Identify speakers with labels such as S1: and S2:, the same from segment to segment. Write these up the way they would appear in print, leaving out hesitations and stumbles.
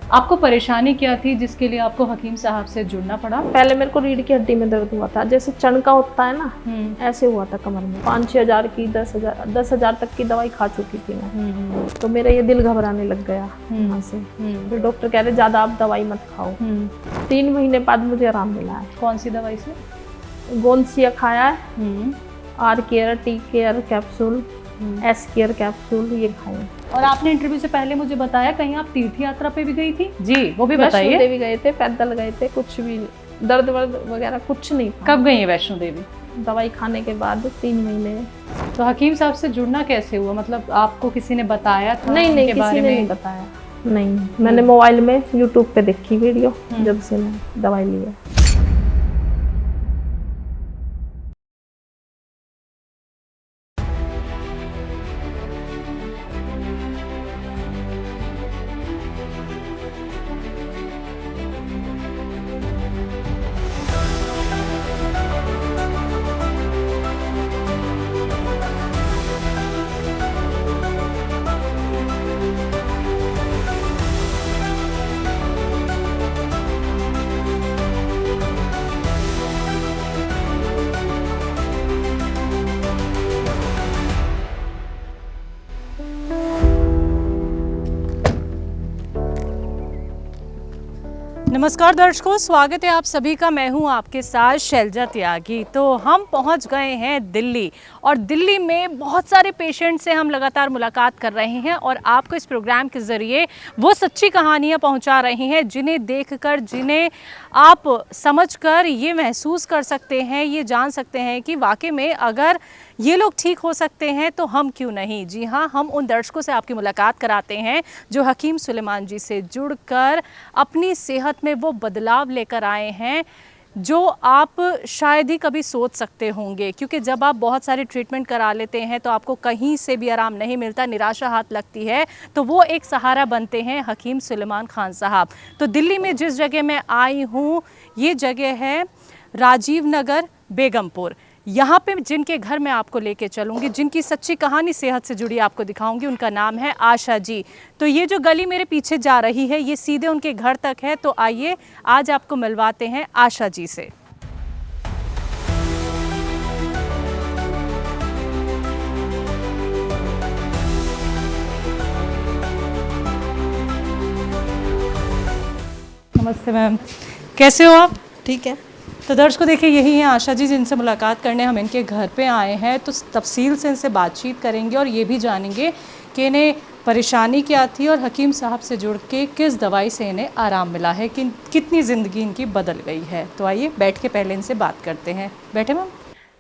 S1: आपको परेशानी क्या थी जिसके लिए आपको हकीम साहब से जुड़ना पड़ा?
S2: पहले मेरे को रीढ़ की हड्डी में दर्द हुआ था, जैसे चणका होता है ना, ऐसे हुआ था कमर में। 5-6 हज़ार की 10,000 तक की दवाई खा चुकी थी मैं। तो मेरा ये दिल घबराने लग गया वहाँ से। फिर डॉक्टर कह रहे ज़्यादा आप दवाई मत खाओ। 3 महीने बाद मुझे आराम मिला है।
S1: कौन सी दवाई से?
S2: गोंसिया खाया है, R care, T care capsule, S care capsule, ये खाए।
S1: और आपने इंटरव्यू से पहले मुझे बताया कहीं आप तीर्थ यात्रा पे भी गई थी? जी, वो भी बताइए।
S2: वैष्णो देवी गए थे, पैदल गए थे, कुछ भी दर्द वर्द वगैरह कुछ नहीं था।
S1: कब गई है वैष्णो देवी?
S2: दवाई खाने के बाद 3 महीने।
S1: तो हकीम साहब से जुड़ना कैसे हुआ? मतलब आपको किसी ने बताया था?
S2: नहीं, किसी ने नहीं बताया। नहीं, मैंने मोबाइल में यूट्यूब पे देखी वीडियो, जब से मैं दवाई ली है।
S1: नमस्कार दर्शकों, स्वागत है आप सभी का। मैं हूं आपके साथ शैलजा त्यागी। तो हम पहुंच गए हैं दिल्ली, और दिल्ली में बहुत सारे पेशेंट से हम लगातार मुलाकात कर रहे हैं और आपको इस प्रोग्राम के ज़रिए वो सच्ची कहानियां पहुंचा रहे हैं जिन्हें देखकर, जिन्हें आप समझकर ये महसूस कर सकते हैं, ये जान सकते हैं कि वाकई में अगर ये लोग ठीक हो सकते हैं तो हम क्यों नहीं। जी हाँ, हम उन दर्शकों से आपकी मुलाकात कराते हैं जो हकीम सुलेमान जी से जुड़कर अपनी सेहत में वो बदलाव लेकर आए हैं जो आप शायद ही कभी सोच सकते होंगे। क्योंकि जब आप बहुत सारे ट्रीटमेंट करा लेते हैं तो आपको कहीं से भी आराम नहीं मिलता, निराशा हाथ लगती है, तो वो एक सहारा बनते हैं हकीम सुलेमान खान साहब। तो दिल्ली में जिस जगह मैं आई हूँ, ये जगह है राजीव नगर, बेगमपुर। यहाँ पे जिनके घर मैं आपको लेके चलूँगी, जिनकी सच्ची कहानी सेहत से जुड़ी आपको दिखाऊंगी, उनका नाम है आशा जी। तो ये जो गली मेरे पीछे जा रही है, ये सीधे उनके घर तक है। तो आइए आज आपको मिलवाते हैं आशा जी से। नमस्ते मैम, कैसे हो आप?
S2: ठीक है।
S1: तो दर्शकों देखिए, यही है आशा जी जिनसे मुलाकात करने हम इनके घर पे आए हैं। तो तफसील से इनसे बातचीत करेंगे और ये भी जानेंगे कि इन्हें परेशानी क्या थी और हकीम साहब से जुड़ के किस दवाई से इन्हें आराम मिला है, कि कितनी ज़िंदगी इनकी बदल गई है। तो आइए बैठ के पहले इनसे बात करते हैं। बैठे मैम।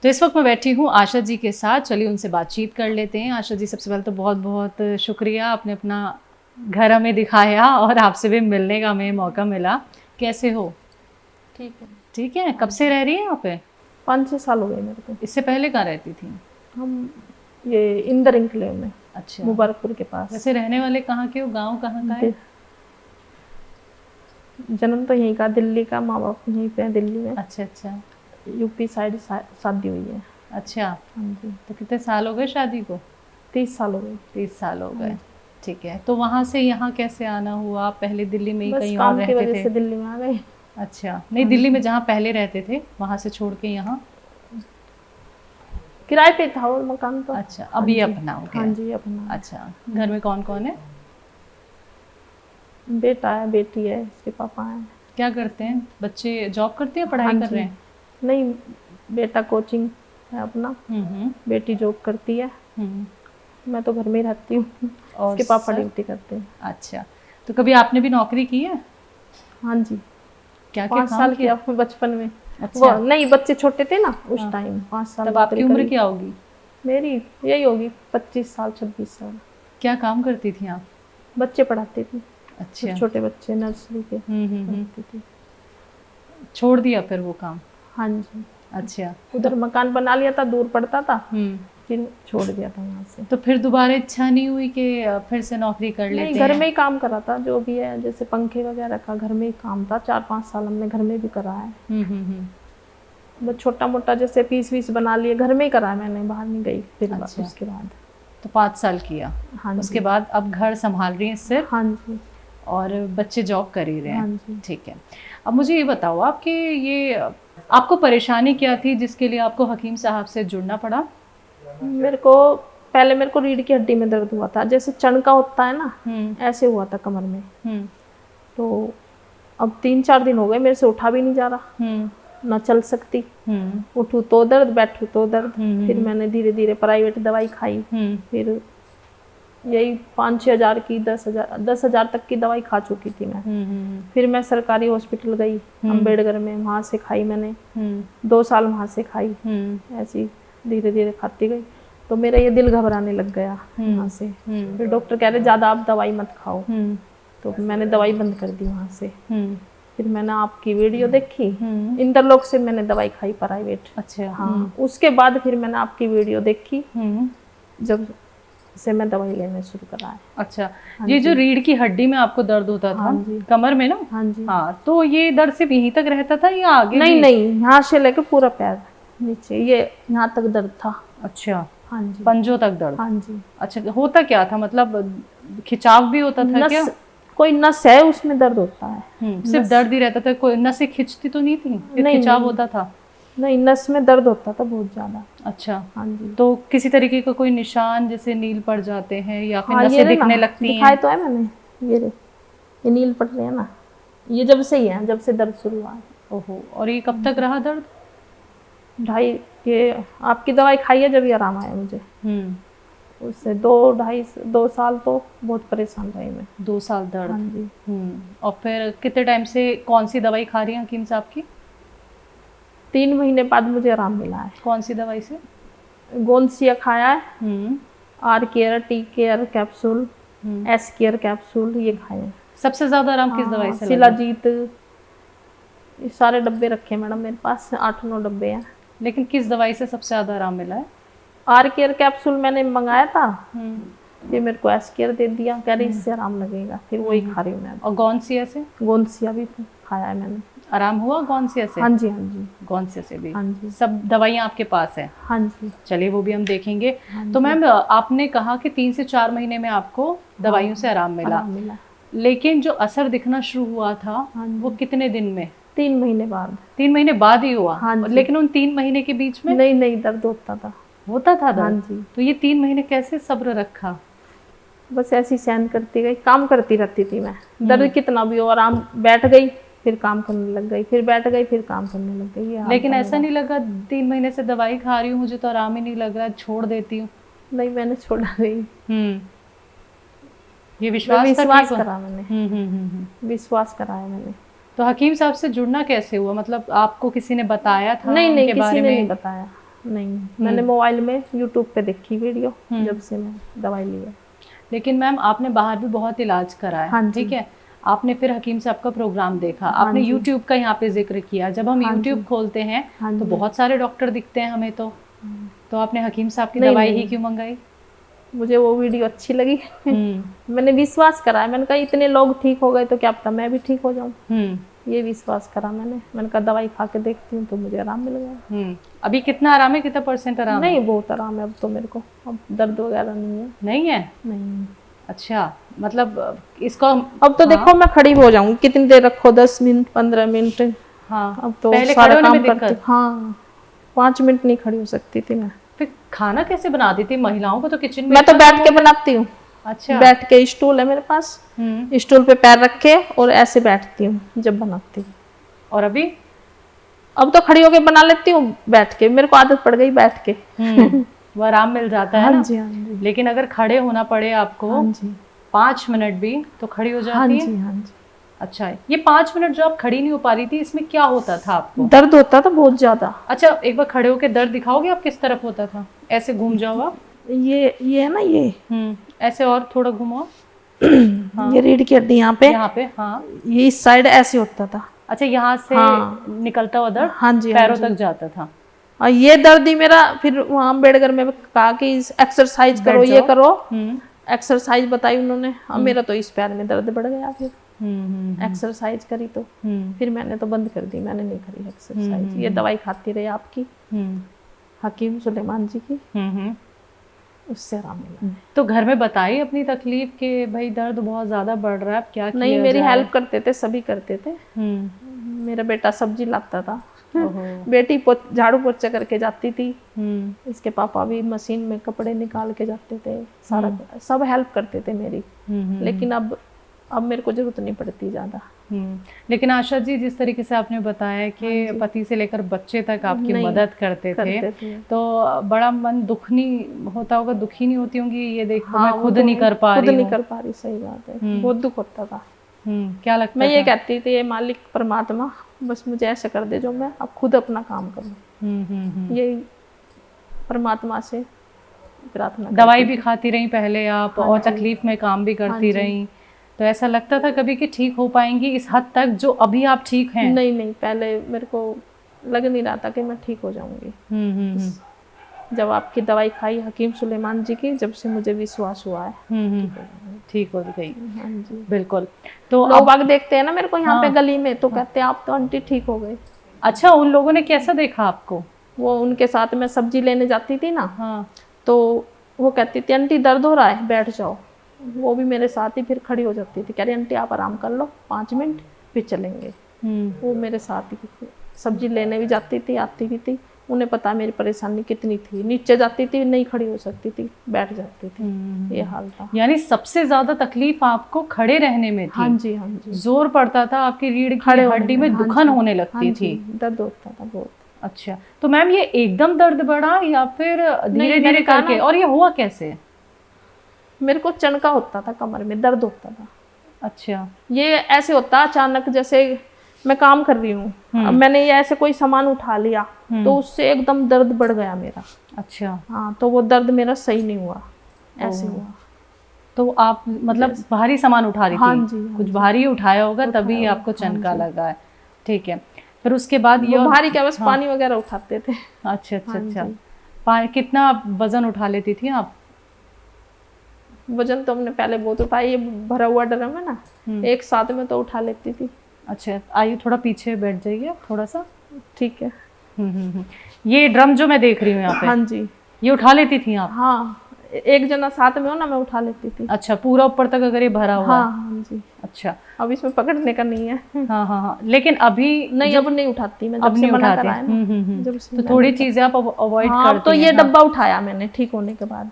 S1: तो इस वक्त मैं बैठी हूँ आशा जी के साथ, चलिए उनसे बातचीत कर लेते हैं। आशा जी, सबसे पहले तो बहुत बहुत शुक्रिया, आपने अपना घर हमें दिखाया और आपसे भी मिलने का हमें मौका मिला। कैसे हो?
S2: ठीक है।
S1: ठीक है। कब से रह रही है यहाँ पे?
S2: 5-6 साल हो गए मेरे को।
S1: इससे पहले कहाँ रहती थी?
S2: हम ये इंदर इंक्लेव में,
S1: अच्छा,
S2: मुबारकपुर के पास।
S1: वैसे रहने वाले कहाँ के हो? गांव कहाँ का है?
S2: जन्म तो यहीं का, दिल्ली का, माँ बाप यहीं पे हैं दिल्ली में।
S1: अच्छा अच्छा।
S2: यूपी साइड शादी हुई है।
S1: अच्छा,
S2: हाँ जी।
S1: तो कितने साल हो गए शादी को?
S2: 30 साल हो गए।
S1: 30 साल हो गए। ठीक है। तो वहाँ से यहाँ कैसे आना हुआ? पहले दिल्ली में ही
S2: बस
S1: कहीं और
S2: काम की
S1: रहते
S2: वजह
S1: थे?
S2: से दिल्ली में आ गए।
S1: अच्छा, नहीं दिल्ली में जहाँ पहले रहते थे वहाँ से छोड़ के यहाँ?
S2: किराए पे था वो मकान तो।
S1: अच्छा, अब ये अपना हो गया?
S2: हाँ जी, अपना।
S1: अच्छा, घर में कौन कौन है?
S2: बेटा है, बेटी है, इसके पापा हैं।
S1: क्या करते हैं बच्चे? जॉब करते हैं, पढ़ाई कर रहे हैं?
S2: नहीं, बेटा कोचिंग है अपना, बेटी जॉब करती है। मैं तो घर में ही रहती हूँ और इसके पापा ड्यूटी करते हैं।
S1: अच्छा, तो कभी आपने भी नौकरी की है?
S2: हाँ जी।
S1: क्या
S2: 5 साल किया बचपन में।
S1: अच्छा।
S2: वो नहीं, बच्चे छोटे थे ना उस टाइम। 5 साल।
S1: तब आपकी उम्र क्या होगी?
S2: मेरी यही होगी 25 साल 26 साल।
S1: क्या काम करती थी आप?
S2: बच्चे पढ़ाती थी।
S1: अच्छा।
S2: छोटे बच्चे नर्सरी के पढ़ाती थी।
S1: छोड़ दिया फिर वो काम?
S2: हाँ जी।
S1: अच्छा,
S2: उधर मकान बना लिया था, दूर पड़ता था, फिर छोड़ दिया था वहाँ से।
S1: तो फिर दोबारा इच्छा नहीं हुई कि फिर से नौकरी कर लेते हैं?
S2: नहीं, घर में ही काम करा था, जो भी है, जैसे पंखे वगैरह का घर में ही काम था। 4-5 साल हमने घर में भी करा है। बस छोटा मोटा जैसे पीस वीस बना लिए, घर में ही करा है मैंने, बाहर नहीं गई फिर। अच्छा। उसके बाद
S1: तो 5 साल किया।
S2: हाँ।
S1: उसके बाद अब घर संभाल रही हैं सिर्फ?
S2: हाँ जी।
S1: और बच्चे जॉब कर ही रहे
S2: हाँ
S1: हैं।
S2: जी।
S1: ठीक है, अब मुझे ये बताओ आप कि ये आपको परेशानी क्या थी जिसके लिए आपको हकीम साहब से जुड़ना पड़ा?
S2: मेरे को पहले मेरे को रीढ़ की हड्डी में दर्द हुआ था, जैसे चणका होता है ना, ऐसे हुआ था कमर में। तो अब 3-4 दिन हो गए मेरे से उठा भी नहीं जा रहा, ना चल सकती। उठूँ तो दर्द, बैठूँ तो दर्द। फिर मैंने धीरे धीरे प्राइवेट दवाई खाई। फिर यही 5-6 हज़ार की 10,000 तक की दवाई खा चुकी थी मैं। फिर मैं सरकारी हॉस्पिटल गई अम्बेडकर में, वहाँ से खाई मैंने 2 साल वहाँ से खाई। ऐसी धीरे धीरे खाती गई तो मेरा ये दिल घबराने लग गया वहाँ से। फिर डॉक्टर कह रहे ज़्यादा आप दवाई मत खाओ, तो मैंने दवाई बंद कर दी वहाँ से। फिर मैंने आपकी वीडियो देखी, इंटरलॉक से मैंने दवाई खाई प्राइवेट।
S1: अच्छा।
S2: हाँ, उसके बाद फिर मैंने आपकी वीडियो देखी, जब से मैं दवाई लेना शुरू करा है।
S1: अच्छा, ये जो रीढ़ की हड्डी में आपको दर्द होता था कमर में ना?
S2: हाँ जी।
S1: हाँ, तो ये दर्द सिर्फ यहीं तक रहता था या आगे
S2: नहीं
S1: भी?
S2: नहीं, यहाँ से लेकर पूरा पैर नीचे, ये यहाँ तक दर्द था।
S1: अच्छा,
S2: हाँ जी,
S1: पंजों तक दर्द?
S2: हाँ जी।
S1: अच्छा, होता क्या था, मतलब खिंचाव भी होता था क्या?
S2: कोई नस है उसमें दर्द होता है।
S1: सिर्फ दर्द ही रहता था, कोई नसें खिंचती तो नहीं थी? खिंचाव होता था?
S2: नहीं, नस में दर्द होता था बहुत ज्यादा।
S1: अच्छा।
S2: हाँ जी।
S1: तो किसी तरीके का कोई निशान जैसे नील पड़ जाते हैं या फिर
S2: हाँ,
S1: नसें दिखने लगती हैं?
S2: दिखाए तो है मैंने, ये नील पड़ रहे हैं ना, ये जब से ही है, जब से दर्द शुरू हुआ है।
S1: ओहो, और ये कब तक रहा दर्द?
S2: ये आपकी दवाई खाई है जब ये आराम आया मुझे। उससे 2 साल तो बहुत परेशान रही मैं।
S1: 2 साल दर्द?
S2: हाँ जी।
S1: और फिर कितने टाइम से कौन सी दवाई खा रही हैं हकीम साहब की?
S2: 3 महीने बाद मुझे आराम मिला है।
S1: कौन सी दवाई से?
S2: गोंसिया खाया है, R care, T care capsule, S care capsule, ये खाए हैं।
S1: सबसे ज्यादा आराम किस दवाई से लगा?
S2: शिलाजीत, ये सारे डब्बे रखे मैडम मेरे पास, 8-9 डब्बे हैं।
S1: लेकिन किस दवाई से सबसे ज्यादा आराम मिला है?
S2: आर केयर कैप्सूल मैंने मंगाया था, फिर मेरे को एस केयर दे दिया, कह रही इससे आराम लगेगा, फिर वही खा रही हूँ मैं।
S1: और गोंसिया से?
S2: गोंसिया भी खाया है मैंने।
S1: आराम हुआ गोंसिया से?
S2: हाँ जी, हाँ जी।
S1: गोंसिया से भी?
S2: हाँ जी।
S1: सब दवाइयाँ आपके पास है?
S2: हाँ जी।
S1: चलिए, वो भी हम देखेंगे। तो मैम, आपने कहा कि 3 से 4 महीने में आपको दवाइयों से आराम मिला, लेकिन जो असर दिखना शुरू हुआ था वो कितने दिन में?
S2: 3 महीने बाद।
S1: 3 महीने बाद ही हुआ?
S2: हाँ जी।
S1: लेकिन उन 3 महीने के बीच में?
S2: नहीं, दर्द होता था।
S1: होता था दर्द?
S2: हाँ जी।
S1: तो ये 3 महीने कैसे सब्र रखा?
S2: बस ऐसी सहन करती गई, काम करती रहती थी मैं। दर्द कितना भी हो, आराम, बैठ गई फिर काम करने लग गई, फिर बैठ गई फिर काम करने लग गई।
S1: लेकिन ऐसा नहीं लगा 3 महीने से दवाई खा रही हूँ, मुझे तो आराम ही नहीं लग रहा, छोड़ देती हूँ?
S2: नहीं, मैंने छोड़ा नहीं।
S1: ये विश्वास
S2: करा मैंने। विश्वास कराया मैंने।
S1: तो हकीम साहब से जुड़ना कैसे हुआ, मतलब आपको किसी ने बताया था?
S2: नहीं, किसी ने नहीं बताया। नहीं, मैंने मोबाइल में यूट्यूब पे देखी वीडियो, जब से मैं दवाई ली है।
S1: लेकिन मैम, आपने बाहर भी बहुत इलाज कराया।
S2: हाँ,
S1: ठीक है, आपने फिर हकीम साहब का प्रोग्राम देखा, आपने यूट्यूब का यहाँ पे जिक्र किया। जब हम यूट्यूब खोलते हैं तो बहुत सारे डॉक्टर दिखते हैं हमें, तो आपने हकीम साहब की दवाई ही क्यों मंगाई?
S2: मुझे वो वीडियो अच्छी लगी। मैंने विश्वास कराया, मैंने कहा इतने लोग ठीक हो गए तो क्या पता मैं भी ठीक हो जाऊं। ये विश्वास करा मैंने कहा दवाई खा के देखती हूँ, तो मुझे आराम मिल गया।
S1: अभी कितना आराम है, कितना % आराम?
S2: नहीं, बहुत आराम है अब तो मेरे को, अब दर्द वगैरह नहीं है।
S1: नहीं है?
S2: नहीं।
S1: अच्छा, मतलब इसको
S2: अब तो देखो मैं खड़ी हो जाऊंगी, कितनी देर रखो, 10 मिनट 15 मिनट।
S1: हाँ,
S2: अब तो
S1: पहले
S2: सारा
S1: खड़े होने
S2: काम
S1: में दिक्कत?
S2: करती। हाँ, 5 मिनट नहीं खड़ी हो सकती थी मैं।
S1: फिर खाना कैसे बनाती थी? महिलाओं को तो किचन में
S2: मैं तो बैठ के बनाती हूँ।
S1: अच्छा।
S2: बैठ के, स्टूल है मेरे पास, स्टूल पे पैर रख के और ऐसे बैठती हूँ जब बनाती हूँ।
S1: और अभी?
S2: अब तो खड़ी होके बना लेती हूँ बैठ के, मेरे को आदत पड़ गई बैठ के।
S1: वो आराम मिल जाता है ना?
S2: हाँ जी, हाँ जी।
S1: लेकिन अगर खड़े होना पड़े आपको 5 मिनट भी, तो खड़ी हो जाती है?
S2: हाँ जी, हाँ जी।
S1: अच्छा, ये 5 मिनट जो आप खड़ी नहीं हो पा रही थी, इसमें क्या होता था आपको?
S2: दर्द होता था बहुत ज्यादा।
S1: अच्छा, एक बार खड़े होके दर्द दिखाओगे आप किस तरफ होता था? ऐसे घूम जाओ आप।
S2: ये है ना, ये
S1: ऐसे और थोड़ा घुमाओ।
S2: हाँ। ये रीढ़ की हड्डी यहाँ पे।
S1: हाँ,
S2: ये इस साइड ऐसे होता था।
S1: अच्छा, यहाँ से निकलता हुआ दर्द
S2: हाँ जी,
S1: पैरों तक जाता था।
S2: और ये दर्द ही मेरा, फिर वहाँ अम्बेडकर में कहा कि एक्सरसाइज करो, ये करो, एक्सरसाइज बताई उन्होंने। अब मेरा तो इस पैर में दर्द बढ़ गया, फिर एक्सरसाइज करी तो फिर मैंने तो बंद कर दी, मैंने नहीं करी एक्सरसाइज। ये दवाई खाती रही आपकी, हकीम सुलेमान जी की। उससे आराम मिला।
S1: तो घर में बताई अपनी तकलीफ कि भाई दर्द बहुत ज़्यादा बढ़ रहा है, अब क्या
S2: नहीं,
S1: किया
S2: मेरी
S1: जाए?
S2: हेल्प करते थे, सभी करते थे। मेरा बेटा सब्जी लाता था, बेटी झाड़ू पोछा करके जाती थी, इसके पापा भी मशीन में कपड़े निकाल के जाते थे, सारा सब हेल्प करते थे मेरी। लेकिन अब मेरे को जरूरत नहीं पड़ती ज़्यादा।
S1: लेकिन आशा जी, जिस तरीके से आपने बताया कि पति से लेकर बच्चे तक आपकी मदद करते थे, तो बड़ा मन दुख नहीं होता होगा, दुखी नहीं होती होंगी ये देखो मैं खुद नहीं कर पा रही हूँ।
S2: खुद नहीं कर पा रही, सही बात है, बहुत दुख होता था।
S1: क्या लगता
S2: मैं ये कहती थी, ये मालिक परमात्मा बस मुझे ऐसे कर दे जो मैं अब खुद अपना काम करूँ। यही परमात्मा से प्रार्थना।
S1: दवाई भी खाती रही पहले आप, और तकलीफ में काम भी करती रही, तो ऐसा लगता था कभी कि ठीक हो पाएंगी इस हद तक जो अभी आप ठीक हैं?
S2: नहीं, पहले मेरे को लग नहीं रहा था कि मैं ठीक हो जाऊंगी। जब आपकी दवाई खाई हकीम सुलेमान जी की, जब से मुझे विश्वास हुआ है
S1: ठीक हो गई।
S2: हाँ जी,
S1: बिल्कुल। तो
S2: लोग बाग देखते हैं ना मेरे को यहाँ पे गली में, तो कहते हैं आप तो आंटी ठीक हो गए।
S1: अच्छा, उन लोगों ने कैसा देखा आपको? वो
S2: उनके साथ मैं सब्जी लेने जाती थी ना, तो वो कहती थी आंटी दर्द हो रहा है, बैठ जाओ। वो भी मेरे साथ ही फिर खड़ी हो जाती थी, कह रही आंटी आप आराम कर लो 5 मिनट फिर चलेंगे। वो मेरे साथ ही सब्जी लेने भी जाती थी, आती भी थी। उन्हें पता मेरी परेशानी कितनी थी, नीचे जाती थी नहीं खड़ी हो सकती थी, बैठ जाती थी, ये हाल था।
S1: यानी सबसे ज्यादा तकलीफ आपको खड़े रहने में थी?
S2: हाँ जी, हाँ जी।
S1: जोर पड़ता था, आपकी रीढ़ की हड्डी में दुखन होने लगती थी?
S2: दर्द होता था बहुत।
S1: अच्छा, तो मैम ये एकदम दर्द बढ़ा या फिर धीरे धीरे करके, और ये हुआ कैसे?
S2: मेरे को चणका होता था, कमर में दर्द होता था।
S1: अच्छा।
S2: ये ऐसे होता अचानक, जैसे मैं काम कर रही हूँ, अब मैंने ये ऐसे कोई सामान उठा लिया तो उससे एकदम दर्द बढ़ गया मेरा।
S1: अच्छा।
S2: हाँ, तो वो दर्द मेरा सही नहीं हुआ, ऐसे हुआ।
S1: तो आप मतलब भारी सामान उठा रही थी?
S2: हाँ जी,
S1: कुछ भारी उठाया होगा तभी आपको चनका लगा है। ठीक है, फिर उसके बाद ये
S2: भारी क्या, बस पानी वगैरह उठाते थे।
S1: अच्छा अच्छा अच्छा। कितना वजन उठा लेती थी आप?
S2: वजन तो हमने पहले बहुत उठाया, ये भरा हुआ ड्रम है ना, एक साथ में तो उठा लेती थी।
S1: अच्छा, आइए थोड़ा पीछे बैठ जाइए थोड़ा सा।
S2: ठीक है।
S1: ये ड्रम जो मैं देख रही हूँ यहाँ पे,
S2: हाँ जी,
S1: ये उठा लेती थी आप?
S2: हाँ, एक जना साथ में हो ना, मैं उठा लेती थी।
S1: अच्छा, पूरा ऊपर तक अगर ये भरा हुआ?
S2: हाँ जी।
S1: अच्छा,
S2: अब इसमें पकड़ने का नहीं है।
S1: हाँ हाँ हाँ, लेकिन अभी
S2: नहीं, अब नहीं उठाती मैं, जब से मना करा है ना, जब से
S1: तो थोड़ी चीजें आप अवॉइड करती हैं।
S2: तो ये डब्बा उठाया मैंने ठीक होने के बाद।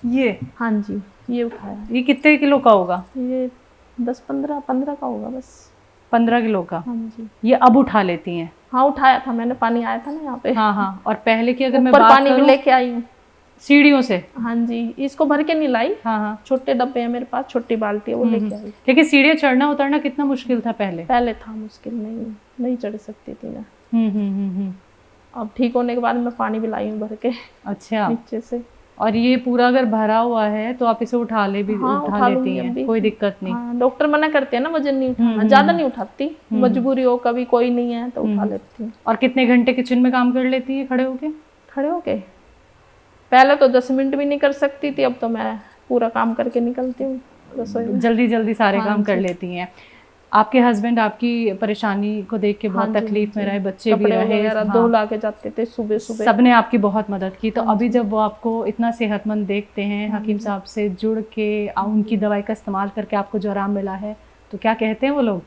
S1: ये?
S2: हाँ जी, ये उठाया।
S1: ये कितने किलो का होगा?
S2: ये 10-15 का होगा बस।
S1: 15 किलो का?
S2: हाँ जी।
S1: ये अब उठा लेती हैं?
S2: हाँ, उठाया था मैंने, पानी आया था ना यहाँ पे।
S1: हाँ हाँ, और पहले की अगर मैं
S2: बात
S1: पानी
S2: भी लेके आई हूँ
S1: सीढ़ियों से?
S2: हाँ जी, इसको भर के नहीं लाई।
S1: हाँ हाँ,
S2: छोटे डब्बे हैं मेरे पास, छोटी बाल्टी है, वो लेके आई।
S1: लेकिन सीढ़ियाँ चढ़ना उतरना कितना मुश्किल था पहले?
S2: पहले था मुश्किल, नहीं चढ़ सकती थी मैं। अब ठीक होने के बाद मैं पानी भी लाई हूँ भर के।
S1: अच्छा,
S2: नीचे से।
S1: और ये पूरा अगर भरा हुआ है तो आप इसे उठा लेती हैं, कोई दिक्कत नहीं?
S2: हाँ, डॉक्टर मना करते हैं ना वजन नहीं उठाना, ज्यादा नहीं उठाती, मजबूरी हो कभी कोई नहीं है तो उठा लेती हूँ।
S1: और कितने घंटे किचन में काम कर लेती है खड़े होके?
S2: खड़े होके पहले तो 10 मिनट भी नहीं कर सकती थी, अब तो मैं पूरा काम करके निकलती हूँ रसोई में।
S1: जल्दी जल्दी सारे काम कर लेती हैं। आपके हस्बैंड आपकी परेशानी को देख के बहुत तकलीफ में रहे, बच्चे भी रहे,
S2: धुला के जाते थे सुबह सुबह,
S1: सबने आपकी बहुत मदद की। तो अभी जब वो आपको इतना सेहतमंद देखते हैं, हकीम साहब से जुड़ के उनकी दवाई का इस्तेमाल करके आपको जो आराम मिला है, तो क्या कहते हैं वो लोग?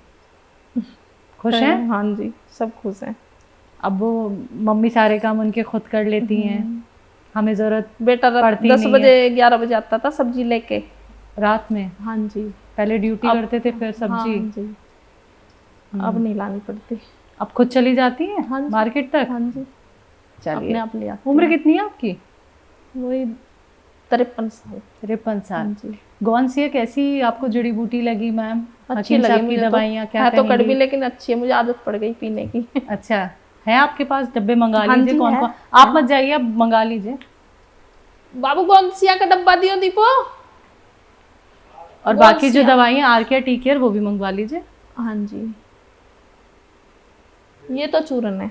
S1: खुश हैं?
S2: हाँ जी, सब खुश हैं।
S1: अब वो मम्मी सारे काम उनके खुद कर लेती हैं, हमें जरूरत
S2: बेटा 10 बजे 11 बजे आता था सब्जी लेके रात में। हाँ जी,
S1: पहले ड्यूटी करते थे फिर सब्जी।
S2: हाँ जी, अब नहीं लानी पड़ती,
S1: अब खुद चली जाती हैं?
S2: हाँ
S1: मार्केट तक?
S2: हाँ जी,
S1: चलिए।
S2: अपने आप ले आती।
S1: उम्र कितनी है आपकी?
S2: वही 53 साल।
S1: 53 साल।
S2: हाँ जी।
S1: कौन सी है, कैसी आपको जड़ी बूटी लगी मैम?
S2: अच्छी लगी मुझे।
S1: दवाइयाँ क्या
S2: है तो कड़वी, लेकिन अच्छी है, मुझे आदत पड़ गई पीने की।
S1: अच्छा, है आपके पास? डब्बे मंगा लीजिए। कौन कौन? आप मत जाइए, आप मंगा लीजिए।
S2: बाबू कौन सी का डब्बा दियो दीपो?
S1: और बाकी जो दवाइयाँ आर केयर टी केयर वो भी मंगवा लीजिए।
S2: हाँ जी, ये तो चूरन है,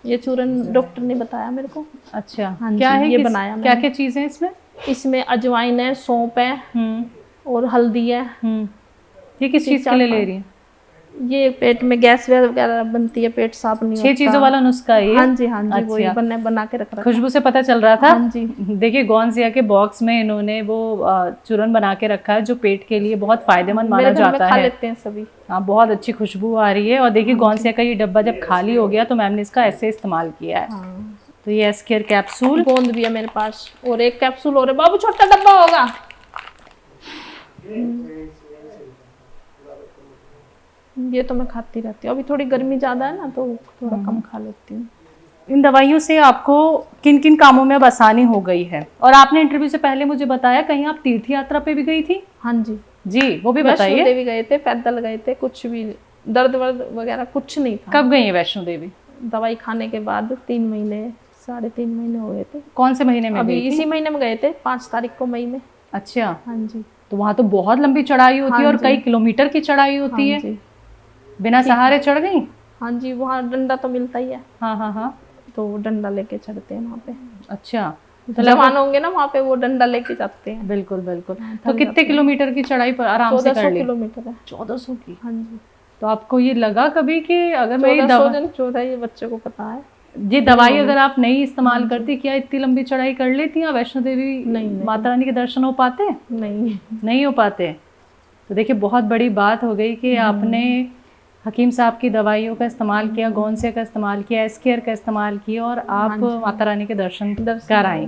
S2: ये चूरन डॉक्टर ने बताया मेरे को।
S1: अच्छा,
S2: हाँ
S1: क्या है
S2: ये बनाया मैंने।
S1: क्या क्या चीजें इसमें?
S2: इसमें अजवाइन है, सौंफ है और हल्दी है।
S1: ये किस चीज के लिए ले रही है?
S2: ये पेट में गैस वगैरह बनती है, पेट साफ नहीं
S1: 6
S2: होता।
S1: चीजों वाला नुस्खा है ये?
S2: हाँ जी हाँ जी, वही
S1: अच्छा।
S2: बना के रख रखा।
S1: खुशबू से पता चल रहा था।
S2: हाँ जी।
S1: देखिए गौनसिया के बॉक्स में इन्होंने वो चूरन बना के रखा है जो पेट के लिए बहुत फायदेमंद माना
S2: मेरे घर में
S1: जाता
S2: खा
S1: है।
S2: लेते हैं सभी।
S1: हाँ, बहुत अच्छी खुशबू आ रही है। और देखिए गौनसिया का ये डब्बा जब खाली हो गया तो मैम ने इसका ऐसे इस्तेमाल किया है।
S2: हाँ।
S1: तो ये एस केयर कैप्सूल,
S2: गोंद भी है मेरे पास और एक कैप्सूल और है। बाबू छोटा डब्बा होगा। ये तो मैं खाती रहती हूँ। अभी थोड़ी गर्मी ज्यादा है ना तो थोड़ा कम खा लेती हूँ।
S1: इन दवाइयों से आपको किन किन कामों में अब आसानी हो गई है? और आपने इंटरव्यू से पहले मुझे बताया कहीं आप तीर्थ यात्रा पे भी गई थी।
S2: हाँ जी
S1: जी, वो भी
S2: वैष्णो
S1: बताइए।
S2: देवी गए थे, पैदल गए थे, कुछ भी दर्द वर्द वगैरह कुछ नहीं था।
S1: कब गई है वैष्णो देवी?
S2: दवाई खाने के बाद 3 महीने 3.5 महीने हो गए थे।
S1: कौन से महीने में
S2: अभी
S1: गई थी?
S2: इसी महीने में गए थे, 5 तारीख को मई में।
S1: अच्छा,
S2: हाँ जी
S1: तो वहां तो बहुत लंबी चढ़ाई होती है
S2: हाँ
S1: और
S2: जी।
S1: कई किलोमीटर की चढ़ाई होती
S2: हाँ
S1: है।
S2: जी
S1: बिना सहारे चढ़ गई?
S2: हाँ जी, वहाँ डंडा तो मिलता ही है,
S1: हाँ हाँ हाँ।
S2: तो वो डंडा लेके चढ़ते हैं वहाँ पे।
S1: अच्छा,
S2: जवान होंगे ना वहाँ पे, वो डंडा लेके जाते हैं।
S1: बिल्कुल बिल्कुल। तो कितने किलोमीटर की चढ़ाई पर आराम से कर
S2: 1400
S1: ली?
S2: किलोमीटर है।
S1: 1400 की?
S2: हाँ जी।
S1: तो आपको ये लगा कभी कि अगर मैं ये
S2: 14 ये बच्चे को पता है।
S1: ये दवाई अगर आप नहीं इस्तेमाल करती, क्या इतनी लंबी चढ़ाई कर लेती या वैष्णो देवी
S2: नहीं।
S1: माता रानी के दर्शन हो पाते?
S2: नहीं
S1: नहीं हो पाते। तो देखिए बहुत बड़ी बात हो गई कि आपने हकीम साहब की दवाइयों का इस्तेमाल किया, गौनसिया का इस्तेमाल किया, एस केयर का इस्तेमाल किया और आप माता रानी के दर्शन कर आई।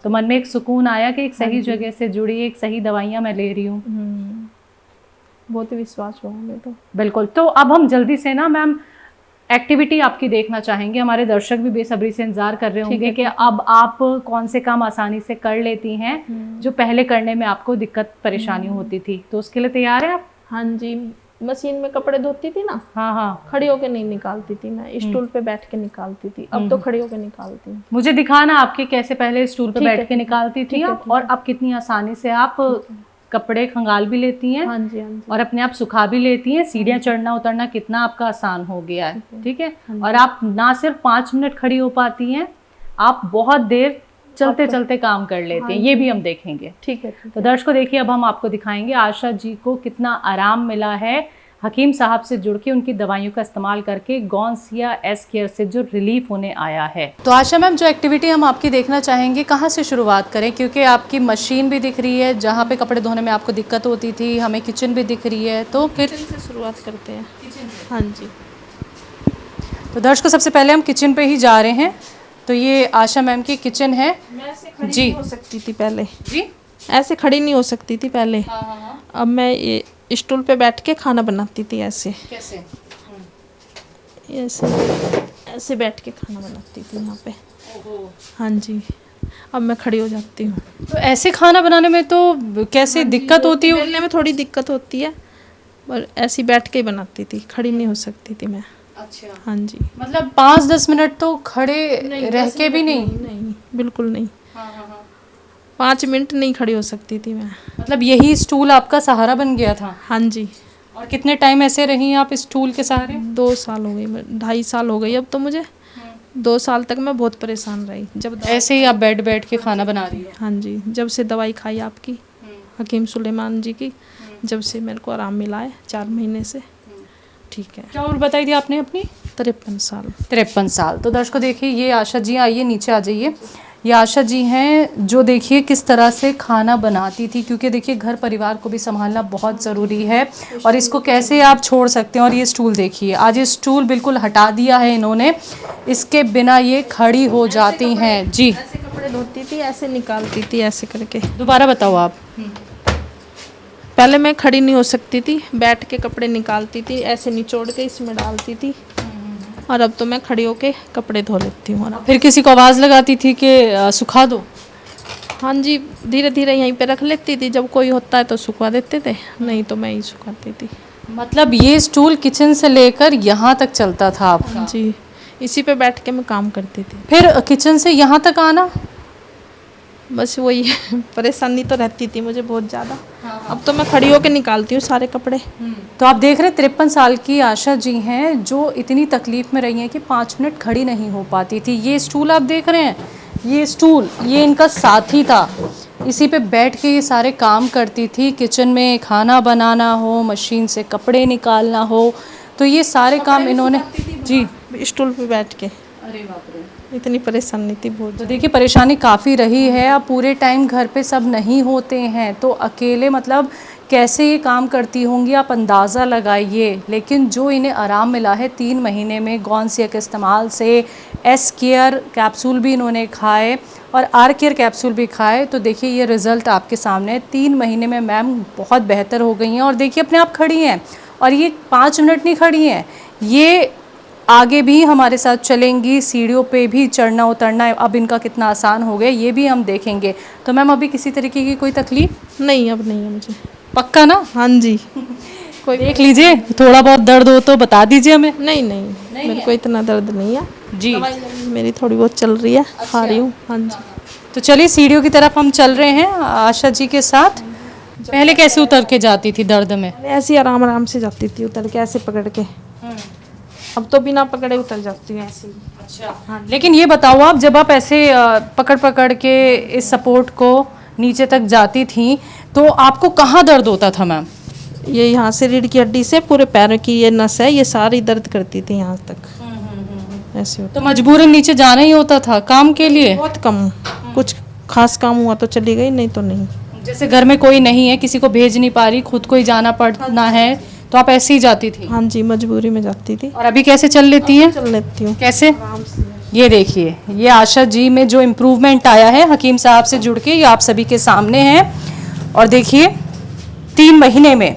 S1: तो मन में एक सुकून आया कि एक सही जगह से जुड़ी, एक सही दवाइयाँ मैं ले रही हूँ।
S2: बहुत ही विश्वास हुआ हमें तो।
S1: बिल्कुल। तो अब हम जल्दी से ना मैम एक्टिविटी आपकी देखना चाहेंगे। हमारे दर्शक भी बेसब्री से इंतजार कर रहे होंगे कि अब आप कौन से काम आसानी से कर लेती हैं जो पहले करने में आपको दिक्कत परेशानी होती थी। तो उसके लिए तैयार है आप?
S2: हाँ जी, मशीन में कपड़े धोती थी ना,
S1: हाँ हाँ,
S2: खड़ी होके नहीं निकालती थी मैं, स्टूल पे बैठ के निकालती थी। अब तो खड़ी होके निकालती हूँ।
S1: मुझे दिखाना आपके कैसे पहले स्टूल पे बैठ के निकालती थी आप, और अब कितनी आसानी से आप कपड़े खंगाल भी लेती हैं।
S2: हाँ जी हाँ जी।
S1: और अपने आप सुखा भी लेती हैं। सीढ़ियाँ चढ़ना उतरना कितना आपका आसान हो गया है। ठीक है। और आप ना सिर्फ 5 मिनट खड़ी हो पाती हैं, आप बहुत देर चलते चलते काम कर लेते हैं। ये भी हम देखेंगे।
S2: ठीक है।
S1: तो दर्शकों देखिए, अब हम आपको दिखाएंगे आशा जी को कितना आराम मिला है हकीम साहब से जुड़ के, उनकी दवाइयों का इस्तेमाल करके गौनसिया एस केयर से जो रिलीफ होने आया है। तो आशा मैम, जो एक्टिविटी हम आपकी देखना चाहेंगे, कहाँ से शुरुआत करें? क्योंकि आपकी मशीन भी दिख रही है जहाँ पे कपड़े धोने में आपको दिक्कत होती थी, हमें किचन भी दिख रही है, तो फिर
S2: किचन से शुरुआत करते हैं। हाँ जी।
S1: तो दर्शकों सबसे पहले हम किचन पे ही जा रहे हैं। तो ये आशा मैम की किचन है।
S2: मैं ऐसे खड़ी
S1: जी।
S2: नहीं हो सकती थी पहले।
S1: जी,
S2: ऐसे खड़ी नहीं हो सकती थी पहले। अब मैं ये स्टूल पे बैठ के खाना बनाती थी ऐसे।
S1: कैसे?
S2: ऐसे ऐसे बैठ के खाना बनाती थी यहाँ पे। हाँ जी। अब मैं खड़ी हो जाती हूँ।
S1: तो ऐसे खाना बनाने में तो कैसे दिक्कत होती है?
S2: बेलने में थोड़ी दिक्कत होती है, पर ऐसी बैठ के ही बनाती थी, खड़ी नहीं हो सकती थी मैं।
S1: अच्छा,
S2: हाँ जी।
S1: मतलब 5-10 मिनट तो खड़े रह के भी नहीं?
S2: नहीं बिल्कुल नहीं। 5 मिनट नहीं खड़ी हो सकती थी मैं।
S1: मतलब यही स्टूल आपका सहारा बन गया था?
S2: हाँ जी।
S1: और कितने टाइम ऐसे रही आप स्टूल के सहारे?
S2: 2 साल हो गई, 2.5 साल हो गई अब तो मुझे। 2 साल तक मैं बहुत परेशान रही। जब
S1: ऐसे ही आप बैठ के खाना बना रही हो?
S2: हाँ जी, जब से दवाई खाई आपकी हकीम सुलेमान जी की, जब से मेरे को आराम मिला है 4 महीने से। ठीक है।
S1: क्या उम्र बताई थी आपने अपनी?
S2: 53 साल।
S1: 53 साल। तो दर्शकों देखिए, ये आशा जी, आइए नीचे आ जाइए। ये आशा जी हैं जो देखिए किस तरह से खाना बनाती थी, क्योंकि देखिए घर परिवार को भी संभालना बहुत ज़रूरी है और इसको कैसे आप छोड़ सकते हैं। और ये स्टूल देखिए, आज ये स्टूल बिल्कुल हटा दिया है इन्होंने, इसके बिना ये खड़ी हो जाती हैं। जी,
S2: ऐसे कपड़े धोती थी, ऐसे निकालती थी, ऐसे करके।
S1: दोबारा बताओ आप।
S2: पहले मैं खड़ी नहीं हो सकती थी, बैठ के कपड़े निकालती थी, ऐसे निचोड़ के इसमें डालती थी, और अब तो मैं खड़ी होके कपड़े धो लेती हूँ। और
S1: फिर किसी को आवाज़ लगाती थी कि सुखा दो?
S2: हाँ जी, धीरे धीरे यहीं पे रख लेती थी, जब कोई होता है तो सुखा देते थे, नहीं तो मैं ही सुखाती थी।
S1: मतलब ये स्टूल किचन से लेकर यहाँ तक चलता था आपका?
S2: जी, इसी पे बैठ के मैं काम करती थी।
S1: फिर किचन से यहाँ तक आना?
S2: बस वही परेशानी तो रहती थी मुझे बहुत ज़्यादा। अब तो मैं खड़ी होके निकालती हूँ सारे कपड़े।
S1: तो आप देख रहे हैं 53 साल की आशा जी हैं जो इतनी तकलीफ़ में रही हैं कि 5 मिनट खड़ी नहीं हो पाती थी। ये स्टूल आप देख रहे हैं, ये स्टूल ये इनका साथी था, इसी पे बैठ के ये सारे काम करती थी। किचन में खाना बनाना हो, मशीन से कपड़े निकालना हो, तो ये सारे काम इन्होंने जी।
S2: स्टूल पे बैठ के,
S1: अरे बाप रे।
S2: इतनी परेशानी थी बहुत।
S1: तो देखिए परेशानी काफ़ी रही है। अब पूरे टाइम घर पे सब नहीं होते हैं तो अकेले मतलब कैसे ये काम करती होंगी आप अंदाज़ा लगाइए। लेकिन जो इन्हें आराम मिला है 3 महीने में गॉनसिया के इस्तेमाल से, एस केयर कैप्सूल भी इन्होंने खाए और आर केयर कैप्सूल भी खाए, तो देखिए ये रिज़ल्ट आपके सामने है। 3 महीने में मैम बहुत बेहतर हो गई हैं और देखिए अपने आप खड़ी हैं और ये 5 मिनट नहीं खड़ी हैं, ये आगे भी हमारे साथ चलेंगी, सीढ़ियों पे भी चढ़ना उतरना अब इनका कितना आसान हो गया ये भी हम देखेंगे। तो मैम अभी किसी तरीके की कोई तकलीफ
S2: नहीं, अब नहीं है मुझे।
S1: पक्का ना?
S2: हाँ जी। कोई
S1: देख लीजिए, थोड़ा बहुत दर्द हो तो बता दीजिए हमें।
S2: नहीं मेरे को इतना दर्द नहीं है
S1: जी।
S2: मेरी थोड़ी बहुत चल रही है, खा रही हूँ। हाँ जी।
S1: तो चलिए सीढ़ियों की तरफ हम चल रहे हैं आशा जी के साथ। पहले कैसे उतर के जाती थी दर्द में?
S2: ऐसे ही आराम आराम से जाती थी उतर के, ऐसे पकड़ के। अब तो बिना पकड़े उतर जाती हूँ ऐसे ही।
S1: अच्छा। लेकिन ये बताओ आप जब आप ऐसे पकड़ पकड़ के इस सपोर्ट को नीचे तक जाती थी तो आपको कहाँ दर्द होता था मैम?
S2: ये यहाँ से रीढ़ की हड्डी से पूरे पैरों की ये नस है, ये सारी दर्द करती थी यहाँ तक। ऐसे होता।
S1: तो मजबूरन नीचे जाना ही होता था काम के लिए?
S2: बहुत कम, कुछ खास काम हुआ तो चली गई, नहीं तो नहीं।
S1: जैसे घर में कोई नहीं है, किसी को भेज नहीं पा रही, खुद को ही जाना पड़ना है, तो आप ऐसे ही जाती थी?
S2: हाँ जी, मजबूरी में जाती थी।
S1: और अभी कैसे चल लेती है?
S2: चल लेती हूँ
S1: कैसे?
S2: आराम से।
S1: ये देखिए, ये आशा जी में जो इम्प्रूवमेंट आया है हकीम साहब से जुड़ के, ये आप सभी के सामने है। और देखिए 3 महीने में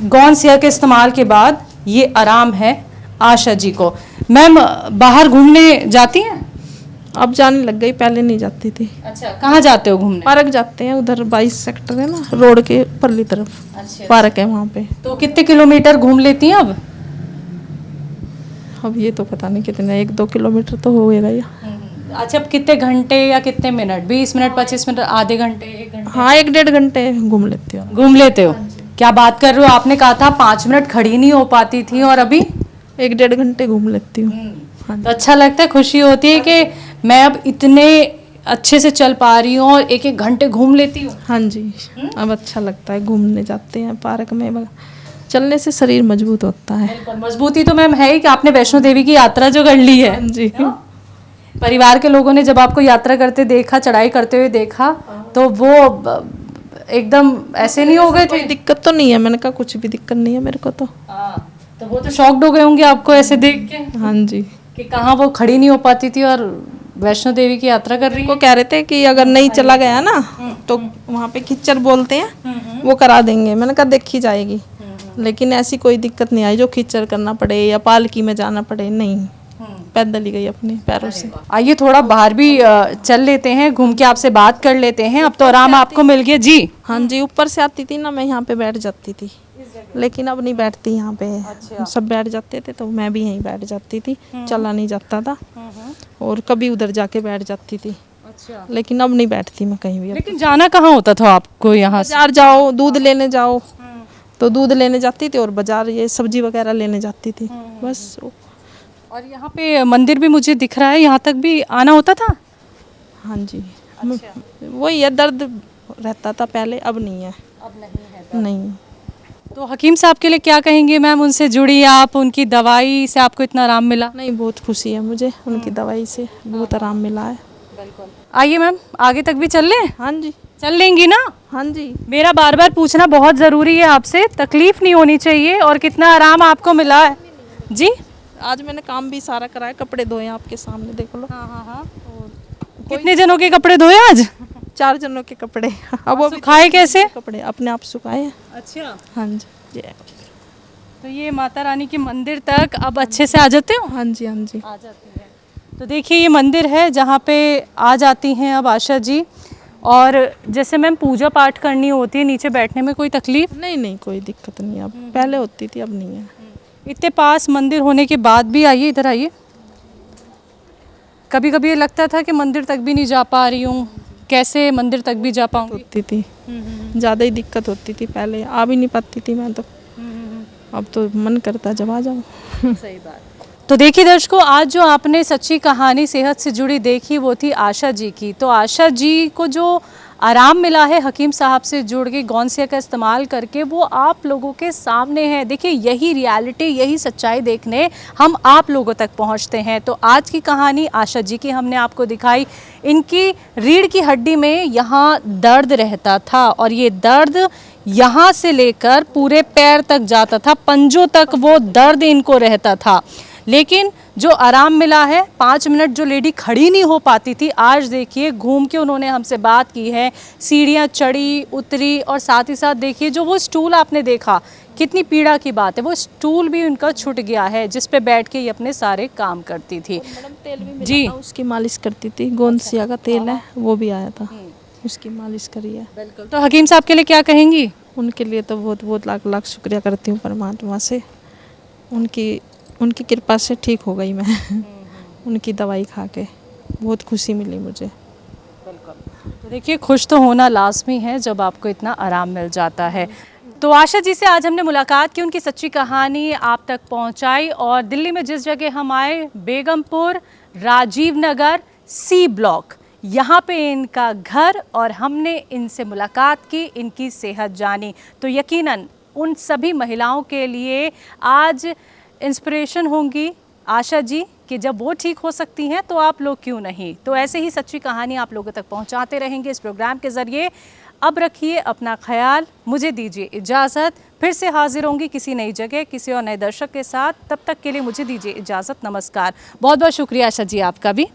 S1: गॉनसिया के इस्तेमाल के बाद ये आराम है आशा जी को। मैम बाहर घूमने जाती हैं?
S2: अब जाने लग गई, पहले नहीं जाती थी।
S1: अच्छा, कहाँ जाते हो घूमने?
S2: पार्क जाते हैं, उधर 22 सेक्टर है ना, रोड के परली तरफ।
S1: अच्छा।
S2: पार्क है वहाँ पे।
S1: तो कितने किलोमीटर घूम लेती हैं अब?
S2: अब ये तो पता नहीं कितने, 1-2 किलोमीटर तो होएगा या।
S1: अच्छा, अब कितने घंटे या कितने मिनट? 20 मिनट, 25 मिनट, आधे घंटे, 1 घंटे?
S2: हाँ, 1-1.5 घंटे घूम लेती हूँ।
S1: घूम लेते हो? क्या बात कर रहे हो, आपने कहा था 5 मिनट खड़ी नहीं हो पाती थी और अभी
S2: 1-1.5 घंटे घूम लेती हूँ। हाँ
S1: तो अच्छा लगता है, खुशी होती है कि मैं अब इतने अच्छे से चल पा रही हूँ और 1-1 घंटे घूम लेती हूँ।
S2: हाँ जी, अब अच्छा लगता है, घूमने जाते हैं पार्क में, चलने से शरीर मजबूत होता है।
S1: बिल्कुल, मजबूती तो मैम है ही कि आपने वैष्णो देवी की यात्रा जो कर ली है।
S2: हाँ जी।
S1: परिवार के लोगों ने जब आपको यात्रा करते देखा, चढ़ाई करते हुए देखा, तो वो एकदम ऐसे नहीं हो गए थे?
S2: कोई दिक्कत तो नहीं है, मैंने कहा कुछ भी दिक्कत नहीं है मेरे को तो।
S1: तो वो तो शॉक्ड हो गए होंगे आपको ऐसे देख के
S2: हाँ जी।
S1: कि कहाँ वो खड़ी नहीं हो पाती थी और वैष्णो देवी की यात्रा कर रही
S2: को कह रहे थे कि अगर नहीं चला गया ना तो वहाँ पे खिच्चर बोलते हैं, वो करा देंगे। मैंने कहा देखी जाएगी, लेकिन ऐसी कोई दिक्कत नहीं आई जो खिच्चर करना पड़े या पालकी में जाना पड़े, नहीं, पैदल ही गई अपने पैरों से।
S1: आइए थोड़ा बाहर भी चल लेते हैं, घूम के आपसे बात कर लेते हैं। अब तो आराम आपको मिल गया जी?
S2: हाँ जी, ऊपर से आती थी ना, मैं यहाँ पे बैठ जाती थी, लेकिन अब नहीं बैठती यहाँ पे।
S1: अच्छा।
S2: सब बैठ जाते थे तो मैं भी यहीं बैठ जाती थी, चला नहीं जाता था और कभी उधर जाके बैठ जाती थी।
S1: अच्छा।
S2: लेकिन अब नहीं बैठती मैं कहीं भी।
S1: लेकिन जाना कहाँ होता था आपको यहाँ से?
S2: बाजार जाओ, दूध लेने जाओ तो दूध लेने जाती थी और बाजार ये सब्जी वगैरह लेने जाती थी, बस।
S1: और यहाँ पे मंदिर भी मुझे दिख रहा है, यहाँ तक भी आना होता था?
S2: हाँ जी। वही है, दर्द रहता था पहले, अब नहीं है।
S1: अब नहीं है।
S2: नहीं।
S1: तो हकीम साहब के लिए क्या कहेंगे मैम? उनसे जुड़ी आप, उनकी दवाई से आपको इतना आराम मिला?
S2: नहीं, बहुत खुशी है मुझे, उनकी दवाई से बहुत आराम मिला है।
S1: बिल्कुल। आइए मैम आगे तक भी चल लें?
S2: हाँ जी।
S1: चल लेंगी ना?
S2: हाँ जी।
S1: मेरा बार बार पूछना बहुत ज़रूरी है आपसे, तकलीफ नहीं होनी चाहिए। और कितना आराम आपको मिला है जी?
S2: आज मैंने काम भी सारा कराया, कपड़े धोए आपके सामने, देख लो।
S1: हाँ। कितने जनों के कपड़े धोए आज?
S2: 4 जनों के कपड़े। अब वो
S1: सुखाए कैसे?
S2: कपड़े अपने आप सुखाए हैं।
S1: अच्छा।
S2: हाँ जी।
S1: तो ये माता रानी के मंदिर तक अब अच्छे से आ जाते हो?
S2: हाँ जी। हाँ जी।
S1: आ जाती है। तो देखिए ये मंदिर है जहाँ पे आ जाती हैं अब आशा जी। और जैसे मैम पूजा पाठ करनी होती है, नीचे बैठने में कोई तकलीफ?
S2: नहीं, कोई दिक्कत नहीं, अब पहले होती थी, अब नहीं है।
S1: इतने पास मंदिर होने के बाद भी, आइए इधर आइए, कभी कभी ये लगता था कि मंदिर तक भी नहीं जा पा रही हूँ, कैसे मंदिर तक भी जा पाऊँगी?
S2: होती थी, ज़्यादा ही दिक्कत होती थी पहले, आ भी नहीं पाती थी मैं तो। अब तो मन करता जब आ जाऊँ।
S1: सही बात। तो देखिए दर्शकों, आज जो आपने सच्ची कहानी सेहत से जुड़ी देखी वो थी आशा जी की। तो आशा जी को जो आराम मिला है हकीम साहब से जुड़ के गौनसिया का इस्तेमाल करके, वो आप लोगों के सामने है। देखिए यही रियलिटी, यही सच्चाई देखने हम आप लोगों तक पहुंचते हैं। तो आज की कहानी आशा जी की हमने आपको दिखाई। इनकी रीढ़ की हड्डी में यहाँ दर्द रहता था और ये दर्द यहाँ से लेकर पूरे पैर तक जाता था, पंजों तक वो दर्द इनको रहता था। लेकिन जो आराम मिला है, 5 मिनट जो लेडी खड़ी नहीं हो पाती थी, आज देखिए घूम के उन्होंने हमसे बात की है, सीढ़ियाँ चढ़ी उतरी, और साथ ही साथ देखिए जो वो स्टूल आपने देखा, कितनी पीड़ा की बात है, वो स्टूल भी उनका छूट गया है जिस पे बैठ के ये अपने सारे काम करती थी।
S2: मैडम तेल भी मिला
S1: जी
S2: था, उसकी मालिश करती थी, गोंदसिया का तेल है वो भी आया था, उसकी मालिश करी है।
S1: बिल्कुल। तो हकीम साहब के लिए क्या कहेंगी?
S2: उनके लिए तो बहुत बहुत लाख लाख शुक्रिया करती हूँ परमात्मा से, उनकी कृपा से ठीक हो गई मैं। उनकी दवाई खा के बहुत खुशी मिली मुझे।
S1: तो देखिए खुश तो होना लाजमी है जब आपको इतना आराम मिल जाता है। तो आशा जी से आज हमने मुलाकात की, उनकी सच्ची कहानी आप तक पहुंचाई, और दिल्ली में जिस जगह हम आए, बेगमपुर राजीव नगर सी ब्लॉक, यहाँ पे इनका घर, और हमने इनसे मुलाकात की, इनकी सेहत जानी। तो यकीनन उन सभी महिलाओं के लिए आज इंस्पिरेशन होंगी आशा जी कि जब वो ठीक हो सकती हैं तो आप लोग क्यों नहीं। तो ऐसे ही सच्ची कहानी आप लोगों तक पहुंचाते रहेंगे इस प्रोग्राम के ज़रिए। अब रखिए अपना ख्याल, मुझे दीजिए इजाज़त, फिर से हाजिर होंगी किसी नई जगह किसी और नए दर्शक के साथ। तब तक के लिए मुझे दीजिए इजाज़त, नमस्कार। बहुत बहुत शुक्रिया आशा जी आपका भी।